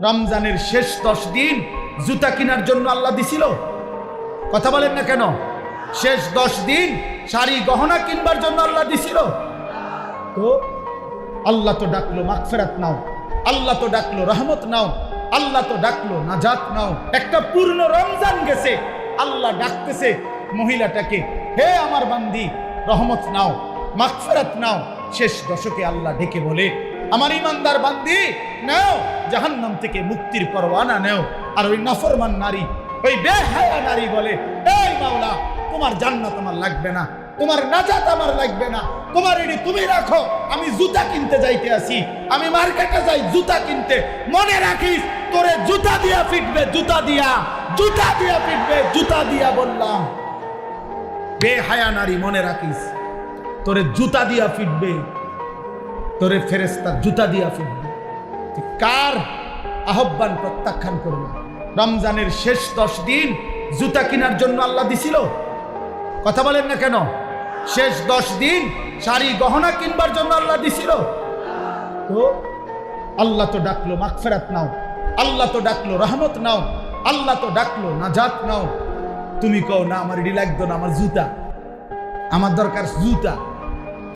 রমজানের শেষ 10 দিন জুতা কেনার জন্য আল্লাহ দিছিল? কথা বলেন না কেন? শেষ 10 দিন শাড়ি গহনা কিনবার জন্য আল্লাহ দিছিল? তো আল্লাহ তো ডাকলো মাগফিরাত নাও, আল্লাহ তো ডাকলো রহমত নাও, আল্লাহ তো ডাকলো নাজাত নাও। একটা পূর্ণ রমজান গেছে, আল্লাহ ডাকতেছে মহিলাটাকে, হে আমার বান্দি রহমত নাও, মাগফিরাত নাও। শেষ দশকে আল্লাহ ডেকে বলে, আমার ইমানদার বান্দি নাও, জাহান্নাম থেকে মুক্তির পরওয়ানা নাও। আর ওই নাফরমান নারী, ওই বেহায়া নারী বলে, এই মাওলা, তোমার জান্নাত আমার লাগবে না, তোমার নাজাত আমার লাগবে না, তোমার এটি তুমি রাখো, আমি জুতা কিনতে যাইতে আসি, আমি মার্কেটে যাই জুতা কিনতে। মনে রাখিস তোরে জুতা দিয়া পিটবে, জুতা দিয়া, জুতা দিয়া পিটবে, জুতা দিয়া বললাম। বেহায়া নারী মনে রাখিস, তোরে জুতা দিয়া পিটবে, তোরে ফেরেশতা জুতা দিয়া পিটবে। কার আহ্বান প্রত্যাখ্যান করবে? রমজানের শেষ 10 দিন জুতা কেনার জন্য আল্লাহ দিছিল? কথা বলেন না কেন? শেষ 10 দিন শাড়ি গহনা কিনবার জন্য আল্লাহ দিছিল? তো আল্লাহ তো ডাকলো মাগফিরাত নাও, আল্লাহ তো ডাকলো রহমত নাও, আল্লাহ তো ডাকলো নাজাত নাও। তুমি কও না আমার এডি লাগতো না, আমার জুতা, আমার দরকার জুতা।